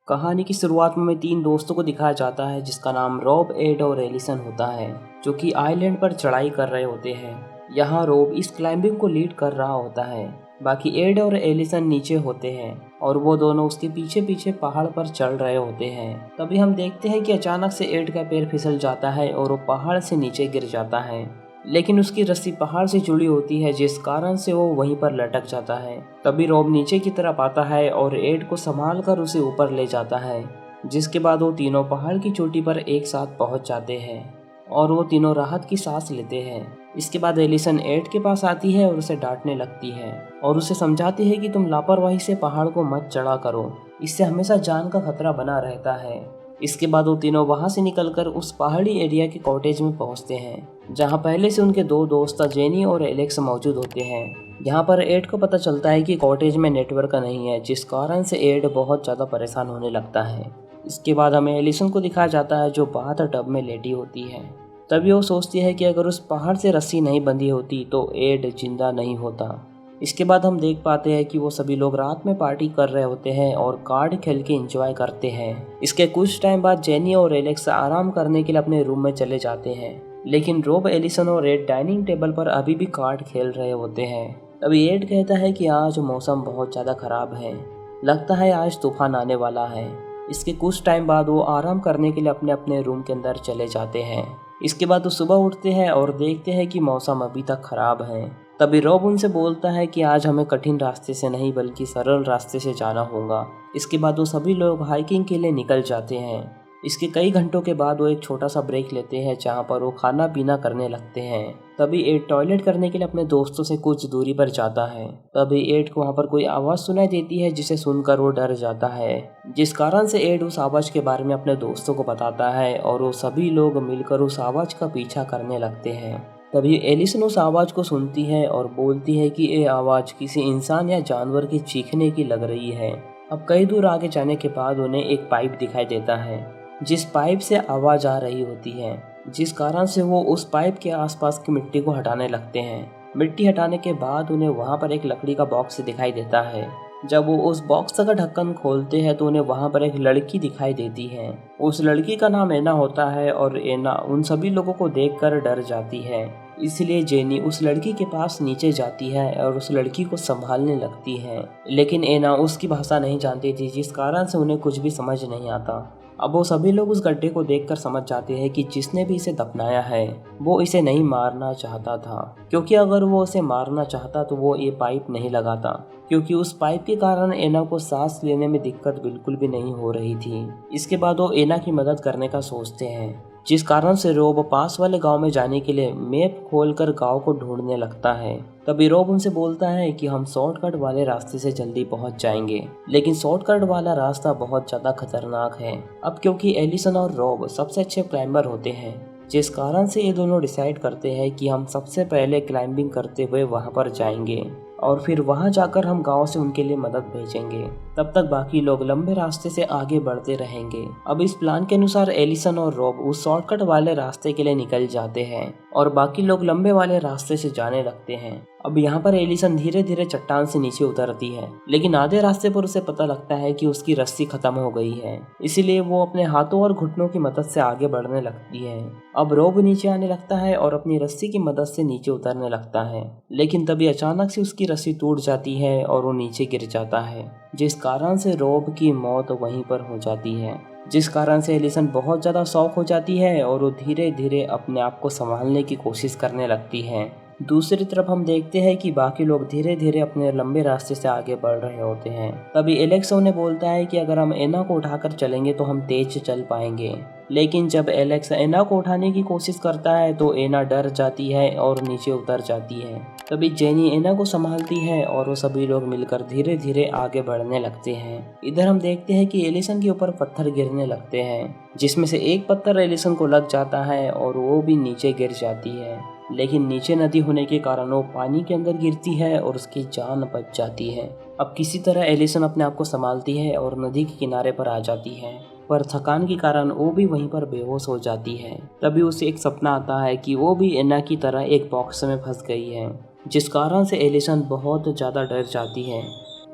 कहानी की शुरुआत में तीन दोस्तों को दिखाया जाता है जिसका नाम रॉब, एड और एलिसन होता है, जो कि आइलैंड पर चढ़ाई कर रहे होते हैं। यहाँ रॉब इस क्लाइंबिंग को लीड कर रहा होता है, बाकी एड और एलिसन नीचे होते हैं और वो दोनों उसके पीछे पीछे पहाड़ पर चढ़ रहे होते हैं। तभी हम देखते हैं कि अचानक से एड का पैर फिसल जाता है और वो पहाड़ से नीचे गिर जाता है, लेकिन उसकी रस्सी पहाड़ से जुड़ी होती है जिस कारण से वो वहीं पर लटक जाता है। तभी रॉब नीचे की तरफ आता है और एड को संभाल कर उसे ऊपर ले जाता है, जिसके बाद वो तीनों पहाड़ की चोटी पर एक साथ पहुंच जाते हैं और वो तीनों राहत की सांस लेते हैं। इसके बाद एलिसन एड के पास आती है और उसे डांटने लगती है और उसे समझाती है कि तुम लापरवाही से पहाड़ को मत चढ़ा करो, इससे हमेशा जान का खतरा बना रहता है। इसके बाद वो तीनों वहां से निकलकर उस पहाड़ी एरिया के कॉटेज में पहुंचते हैं, जहां पहले से उनके दो दोस्त जेनी और एलेक्स मौजूद होते हैं। यहाँ पर एड को पता चलता है कि कॉटेज में नेटवर्क नहीं है, जिस कारण से एड बहुत ज़्यादा परेशान होने लगता है। इसके बाद हमें एलिसन को दिखाया जाता है जो बाथ टब में लेटी होती है। तभी वो सोचती है कि अगर उस पहाड़ से रस्सी नहीं बंधी होती तो एड जिंदा नहीं होता। इसके बाद हम देख पाते हैं कि वो सभी लोग रात में पार्टी कर रहे होते हैं और कार्ड खेल के एंजॉय करते हैं। इसके कुछ टाइम बाद जेनी और एलेक्स आराम करने के लिए अपने रूम में चले जाते हैं, लेकिन रॉब, एलिसन और एड डाइनिंग टेबल पर अभी भी कार्ड खेल रहे होते हैं। तभी एड कहता है कि आज मौसम बहुत ज़्यादा खराब है, लगता है आज तूफान आने वाला है। इसके कुछ टाइम बाद वो आराम करने के लिए अपने अपने रूम के अंदर चले जाते हैं। इसके बाद वो सुबह उठते हैं और देखते हैं कि मौसम अभी तक खराब है। तभी रॉब उनसे बोलता है कि आज हमें कठिन रास्ते से नहीं बल्कि सरल रास्ते से जाना होगा। इसके बाद वो सभी लोग हाइकिंग के लिए निकल जाते हैं। इसके कई घंटों के बाद वो एक छोटा सा ब्रेक लेते हैं जहाँ पर वो खाना पीना करने लगते हैं। तभी एड टॉयलेट करने के लिए अपने दोस्तों से कुछ दूरी पर जाता है। तभी एड को वहाँ पर कोई आवाज़ सुनाई देती है जिसे सुनकर वो डर जाता है, जिस कारण से एड उस आवाज़ के बारे में अपने दोस्तों को बताता है और वो सभी लोग मिलकर उस आवाज़ का पीछा करने लगते हैं। तभी एलिसन उस आवाज़ को सुनती है और बोलती है कि ये आवाज़ किसी इंसान या जानवर के चीखने की लग रही है। अब कई दूर आगे जाने के बाद उन्हें एक पाइप दिखाई देता है, जिस पाइप से आवाज़ आ रही होती है, जिस कारण से वो उस पाइप के आसपास की मिट्टी को हटाने लगते हैं। मिट्टी हटाने के बाद उन्हें वहाँ पर एक लकड़ी का बॉक्स दिखाई देता है। जब वो उस बॉक्स का ढक्कन खोलते हैं तो उन्हें वहाँ पर एक लड़की दिखाई देती है। उस लड़की का नाम एना होता है और एना उन सभी लोगों को देखकर डर जाती है। इसलिए जेनी उस लड़की के पास नीचे जाती है और उस लड़की को संभालने लगती है, लेकिन एना उसकी भाषा नहीं जानती थी, जिस कारण से उन्हें कुछ भी समझ नहीं आता। अब वो सभी लोग उस गड्ढे को देखकर समझ जाते हैं कि जिसने भी इसे दफनाया है वो इसे नहीं मारना चाहता था, क्योंकि अगर वो उसे मारना चाहता तो वो ये पाइप नहीं लगाता, क्योंकि उस पाइप के कारण एना को सांस लेने में दिक्कत बिल्कुल भी नहीं हो रही थी। इसके बाद वो एना की मदद करने का सोचते हैं, जिस कारण से रॉब पास वाले गांव में जाने के लिए मैप खोलकर गांव को ढूंढने लगता है। तभी रॉब उनसे बोलता है कि हम शॉर्टकट वाले रास्ते से जल्दी पहुंच जाएंगे, लेकिन शॉर्टकट वाला रास्ता बहुत ज़्यादा खतरनाक है। अब क्योंकि एलिसन और रॉब सबसे अच्छे क्लाइंबर होते हैं, जिस कारण से ये दोनों डिसाइड करते हैं कि हम सबसे पहले क्लाइंबिंग करते हुए वहां पर जाएंगे और फिर वहां जाकर हम गांव से उनके लिए मदद भेजेंगे। तब तक बाकी लोग लंबे रास्ते से आगे बढ़ते रहेंगे। अब इस प्लान के अनुसार एलिसन और रॉब उस शॉर्टकट वाले रास्ते के लिए निकल जाते हैं और बाकी लोग लंबे वाले रास्ते से जाने लगते हैं। अब यहाँ पर एलिसन धीरे धीरे चट्टान से नीचे उतरती है, लेकिन आधे रास्ते पर उसे पता लगता है कि उसकी रस्सी खत्म हो गई है, इसीलिए वो अपने हाथों और घुटनों की मदद से आगे बढ़ने लगती है। अब रॉब नीचे आने लगता है और अपनी रस्सी की मदद से नीचे उतरने लगता है, लेकिन तभी अचानक से उसकी रस्सी टूट जाती है और वो नीचे गिर जाता है, जिस कारण से रॉब की मौत वहीं पर हो जाती है। जिस कारण से एलिसन बहुत ज़्यादा शॉक हो जाती है और वो धीरे धीरे अपने आप को संभालने की कोशिश करने लगती है। दूसरी तरफ हम देखते हैं कि बाकी लोग धीरे धीरे अपने लंबे रास्ते से आगे बढ़ रहे होते हैं। तभी एलेक्स उन्हें बोलता है कि अगर हम एना को उठाकर चलेंगे तो हम तेज चल पाएंगे, लेकिन जब एलेक्स एना को उठाने की कोशिश करता है तो एना डर जाती है और नीचे उतर जाती है। तभी जेनी एना को संभालती है और वो सभी लोग मिलकर धीरे धीरे आगे बढ़ने लगते हैं। इधर हम देखते हैं कि एलिसन के ऊपर पत्थर गिरने लगते हैं, जिसमें से एक पत्थर एलिसन को लग जाता है और वो भी नीचे गिर जाती है, लेकिन नीचे नदी होने के कारण वो पानी के अंदर गिरती है और उसकी जान बच जाती है। अब किसी तरह एलिसन अपने आप को संभालती है और नदी के किनारे पर आ जाती है, पर थकान के कारण वो भी वहीं पर बेहोश हो जाती है। तभी उसे एक सपना आता है कि वो भी एना की तरह एक बॉक्स में फंस गई है, जिस कारण से एलिसन बहुत ज़्यादा डर जाती है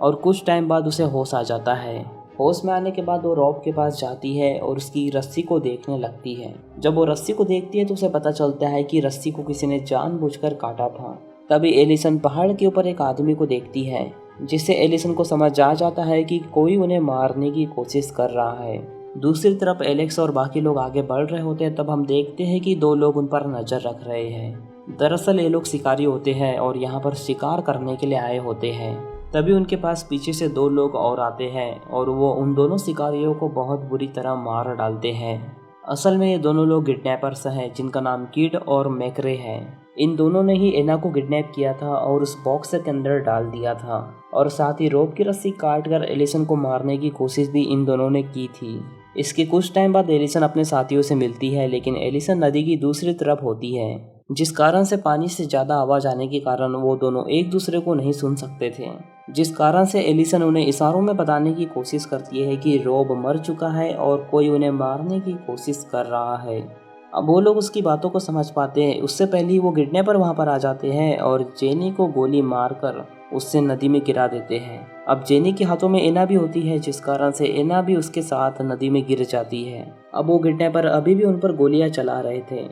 और कुछ टाइम बाद उसे होश आ जाता है होश में आने के बाद वो रॉब के पास जाती है और उसकी रस्सी को देखने लगती है। जब वो रस्सी को देखती है तो उसे पता चलता है कि रस्सी को किसी ने जानबूझकर काटा था। तभी एलिसन पहाड़ के ऊपर एक आदमी को देखती है, जिससे एलिसन को समझ आ जाता है कि कोई उन्हें मारने की कोशिश कर रहा है। दूसरी तरफ एलेक्स और बाकी लोग आगे बढ़ रहे होते हैं। तब हम देखते हैं कि दो लोग उन पर नजर रख रहे हैं। दरअसल ये लोग शिकारी होते हैं और यहाँ पर शिकार करने के लिए आए होते हैं। तभी उनके पास पीछे से दो लोग और आते हैं और वो उन दोनों शिकारियों को बहुत बुरी तरह मार डालते हैं। असल में ये दोनों लोग किडनैपर्स हैं जिनका नाम किड और मैकरे है। इन दोनों ने ही एना को किडनैप किया था और उस बॉक्स के अंदर डाल दिया था और साथ ही रोप की रस्सी काट कर एलिसन को मारने की कोशिश भी इन दोनों ने की थी। इसके कुछ टाइम बाद एलिसन अपने साथियों से मिलती है, लेकिन एलिसन नदी की दूसरी तरफ होती है, जिस कारण से पानी से ज़्यादा आवाज़ आने के कारण वो दोनों एक दूसरे को नहीं सुन सकते थे। जिस कारण से एलिसन उन्हें इशारों में बताने की कोशिश करती है कि रोब मर चुका है और कोई उन्हें मारने की कोशिश कर रहा है। अब वो लोग उसकी बातों को समझ पाते हैं। उससे पहले ही वो किडनैपर वहाँ पर आ जाते हैं और जेनी को गोली मारकर उससे नदी में गिरा देते हैं। अब जेनी के हाथों में एना भी होती है, जिस कारण से एना भी उसके साथ नदी में गिर जाती है। अब वो किडनैपर अभी भी उन पर गोलियां चला रहे थे,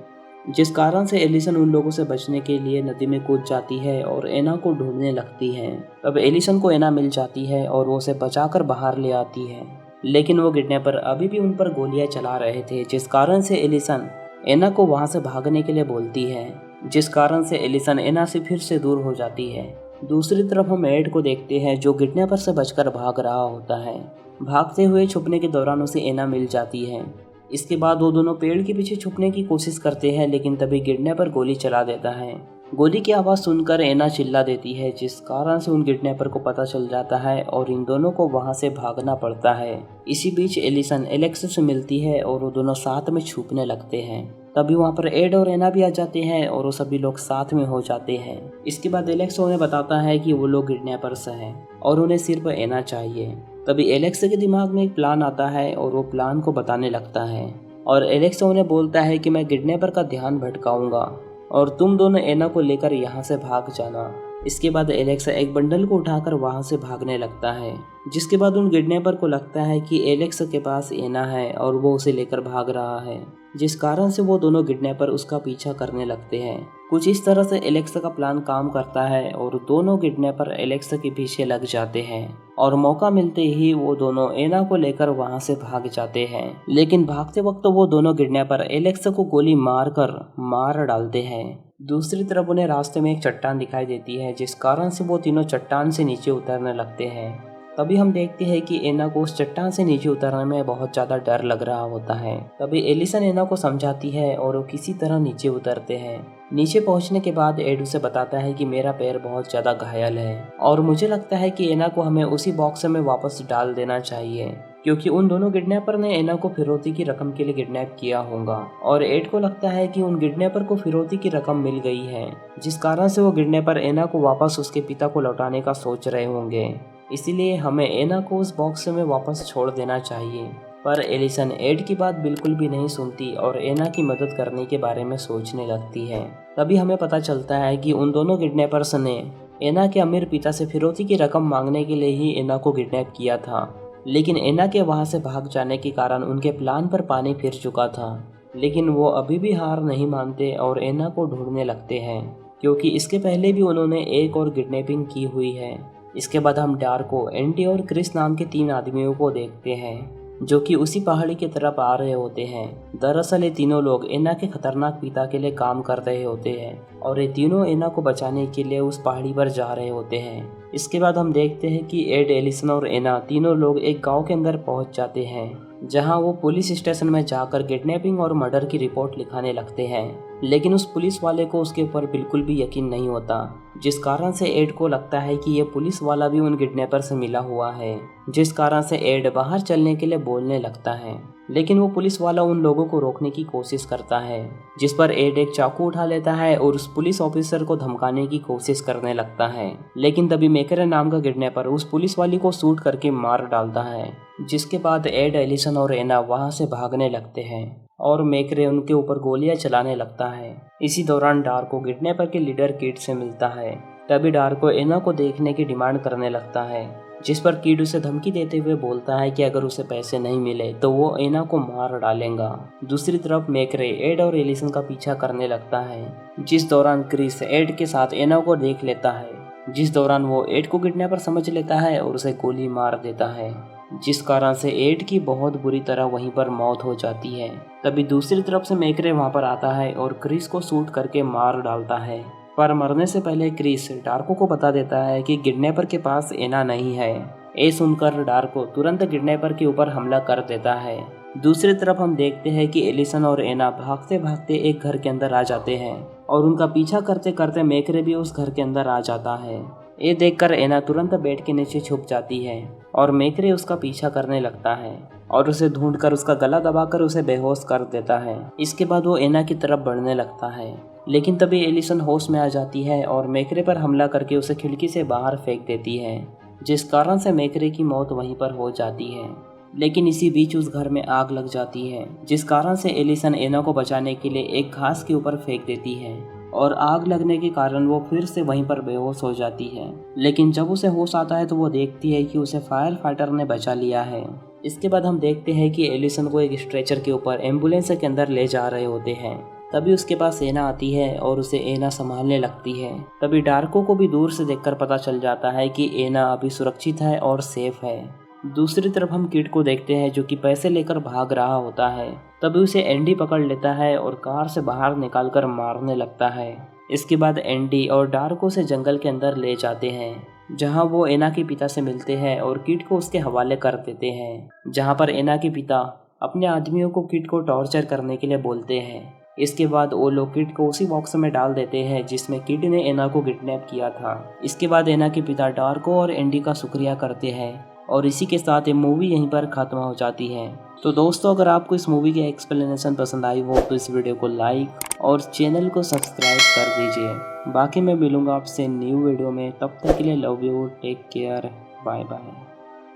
जिस कारण से एलिसन उन लोगों से बचने के लिए नदी में कूद जाती है और एना को ढूंढने लगती है। तब एलिसन को एना मिल जाती है और वो उसे बचाकर बाहर ले आती है, लेकिन वो किडनैपर अभी भी उन पर गोलियां चला रहे थे, जिस कारण से एलिसन एना को वहां से भागने के लिए बोलती है, जिस कारण से एलिसन एना से फिर से दूर हो जाती है। दूसरी तरफ हम एड को देखते हैं जो किडनैपर से बचकर भाग रहा होता है। भागते हुए छुपने के दौरान उसे एना मिल जाती है। इसके बाद वो दोनों पेड़ के पीछे छुपने की कोशिश करते हैं, लेकिन तभी किडनैपर गोली चला देता है। गोली की आवाज़ सुनकर एना चिल्ला देती है, जिस कारण से उन किडनैपर को पता चल जाता है और इन दोनों को वहां से भागना पड़ता है। इसी बीच एलिसन एलेक्स से मिलती है और वो दोनों साथ में छुपने लगते हैं। तभी वहाँ पर एड और एना भी आ जाते हैं और वो सभी लोग साथ में हो जाते हैं। इसके बाद एलेक्स उन्हें बताता है कि वो लोग किडनैपर्स हैं और उन्हें सिर्फ एना चाहिए। तभी एलेक्स के दिमाग में एक प्लान आता है और वो प्लान को बताने लगता है और एलेक्स उन्हें बोलता है कि मैं किडनैपर का ध्यान भटकाऊंगा और तुम दोनों एना को लेकर यहाँ से भाग जाना। इसके बाद एलेक्स एक बंडल को उठाकर वहाँ से भागने लगता है, जिसके बाद उन किडनैपर को लगता है कि एलेक्स के पास एना है और वो उसे लेकर भाग रहा है, जिस कारण से वो दोनों किडनैपर उसका पीछा करने लगते हैं। कुछ इस तरह से एलेक्स का प्लान काम करता है और दोनों किडनैपर एलेक्स के पीछे लग जाते हैं और मौका मिलते ही वो दोनों एना को लेकर वहां से भाग जाते हैं। लेकिन भागते वक्त वो दोनों किडनैपर एलेक्स को गोली मार डालते हैं। दूसरी तरफ उन्हें रास्ते में एक चट्टान दिखाई देती है, जिस कारण से वो तीनों चट्टान से नीचे उतरने लगते हैं। तभी हम देखते हैं कि एना को उस चट्टान से नीचे उतरने में बहुत ज़्यादा डर लग रहा होता है। तभी एलिसन एना को समझाती है और वो किसी तरह नीचे उतरते हैं। नीचे पहुंचने के बाद एड उसे बताता है कि मेरा पैर बहुत ज़्यादा घायल है और मुझे लगता है कि एना को हमें उसी बॉक्स में वापस डाल देना चाहिए, क्योंकि उन दोनों किडनैपर ने एना को फिरौती की रकम के लिए किडनैप किया होगा और एड को लगता है कि उन किडनैपर को फिरौती की रकम मिल गई है, जिस कारण से वो किडनैपर एना को वापस उसके पिता को लौटाने का सोच रहे होंगे। इसीलिए हमें एना को उस बॉक्स में वापस छोड़ देना चाहिए। पर एलिसन एड की बात बिल्कुल भी नहीं सुनती और एना की मदद करने के बारे में सोचने लगती है। तभी हमें पता चलता है कि उन दोनों किडनैपर्स ने एना के अमीर पिता से फिरौती की रकम मांगने के लिए ही एना को किडनैप किया था, लेकिन एना के वहां से भाग जाने के कारण उनके प्लान पर पानी फिर चुका था। लेकिन वो अभी भी हार नहीं मानते और एना को ढूंढने लगते हैं, क्योंकि इसके पहले भी उन्होंने एक और किडनैपिंग की हुई है। इसके बाद हम डार्को, एंडी और क्रिस नाम के 3 आदमियों को देखते हैं जो कि उसी पहाड़ी की तरफ आ रहे होते हैं। दरअसल ये तीनों लोग एना के खतरनाक पिता के लिए काम कर रहे होते हैं और ये तीनों एना को बचाने के लिए उस पहाड़ी पर जा रहे होते हैं। इसके बाद हम देखते हैं कि एड, एलिसन और एना तीनों लोग एक गांव के अंदर पहुंच जाते हैं, जहां वो पुलिस स्टेशन में जाकर किडनैपिंग और मर्डर की रिपोर्ट लिखाने लगते हैं। लेकिन उस पुलिस वाले को उसके ऊपर बिल्कुल भी यकीन नहीं होता, जिस कारण से एड को लगता है कि ये पुलिस वाला भी उन किडनैपर से मिला हुआ है, जिस कारण से एड बाहर चलने के लिए बोलने लगता है। लेकिन वो पुलिस वाला उन लोगों को रोकने की कोशिश करता है, जिस पर एड एक चाकू उठा लेता है और उस पुलिस ऑफिसर को धमकाने की कोशिश करने लगता है। लेकिन तभी मेकर नाम का किडनैपर उस पुलिस वाली को शूट करके मार डालता है, जिसके बाद एड, एलिसन और एना वहां से भागने लगते हैं और मेकरे उनके ऊपर गोलियां चलाने लगता है। इसी दौरान डार्को किडनैपर के लीडर किड से मिलता है। तभी डार्को एना को देखने की डिमांड करने लगता है जिस पर किड उसे धमकी देते हुए बोलता है कि अगर उसे पैसे नहीं मिले तो वो एना को मार डालेगा। दूसरी तरफ मैकरे एड और एलिसन का पीछा करने लगता है, जिस दौरान क्रिस एड के साथ एना को देख लेता है, जिस दौरान वो एड को किडनैपर समझ लेता है और उसे गोली मार देता है, जिस कारण से एड की बहुत बुरी तरह वहीं पर मौत हो जाती है। तभी दूसरी तरफ से मैकरे वहां पर आता है और क्रिस को शूट करके मार डालता है, पर मरने से पहले क्रिस डार्को को बता देता है कि किडनैपर के पास एना नहीं है। ये सुनकर डार्को तुरंत किडनैपर के ऊपर हमला कर देता है। दूसरी तरफ हम देखते हैं कि एलिसन और एना भागते भागते एक घर के अंदर आ जाते हैं और उनका पीछा करते करते मैकरे भी उस घर के अंदर आ जाता है। ये देखकर एना तुरंत बेड के नीचे छुप जाती है और मैकरे उसका पीछा करने लगता है और उसे ढूंढकर उसका गला दबाकर उसे बेहोश कर देता है। इसके बाद वो एना की तरफ बढ़ने लगता है, लेकिन तभी एलिसन होश में आ जाती है और मैकरे पर हमला करके उसे खिड़की से बाहर फेंक देती है, जिस कारण से मैकरे की मौत वहीं पर हो जाती है। लेकिन इसी बीच उस घर में आग लग जाती है, जिस कारण से एलिसन एना को बचाने के लिए एक घास के ऊपर फेंक देती है और आग लगने के कारण वो फिर से वहीं पर बेहोश हो जाती है। लेकिन जब उसे होश आता है तो वो देखती है कि उसे फायर फाइटर ने बचा लिया है। इसके बाद हम देखते हैं कि एलिसन को एक स्ट्रेचर के ऊपर एम्बुलेंस के अंदर ले जा रहे होते हैं। तभी उसके पास एना आती है और उसे एना संभालने लगती है। तभी डार्को को भी दूर से देखकर पता चल जाता है कि एना अभी सुरक्षित है और सेफ है। दूसरी तरफ हम किड को देखते हैं जो कि पैसे लेकर भाग रहा होता है। तभी उसे एंडी पकड़ लेता है और कार से बाहर निकालकर मारने लगता है। इसके बाद एंडी और डार्को से जंगल के अंदर ले जाते हैं, जहां वो एना के पिता से मिलते हैं और किड को उसके हवाले कर देते हैं, जहां पर एना के पिता अपने आदमियों को किड को टॉर्चर करने के लिए बोलते हैं। इसके बाद वो लोग किड को उसी बॉक्स में डाल देते हैं जिसमें किड ने एना को किडनैप किया था। इसके बाद एना के पिता डार्को और एंडी का शुक्रिया करते हैं और इसी के साथ ये मूवी यहीं पर खत्म हो जाती है। तो दोस्तों, अगर आपको इस मूवी की एक्सप्लेनेशन पसंद आई हो तो इस वीडियो को लाइक और चैनल को सब्सक्राइब कर दीजिए। बाकी मैं मिलूंगा आपसे न्यू वीडियो में, तब तक के लिए love you, take care, bye bye.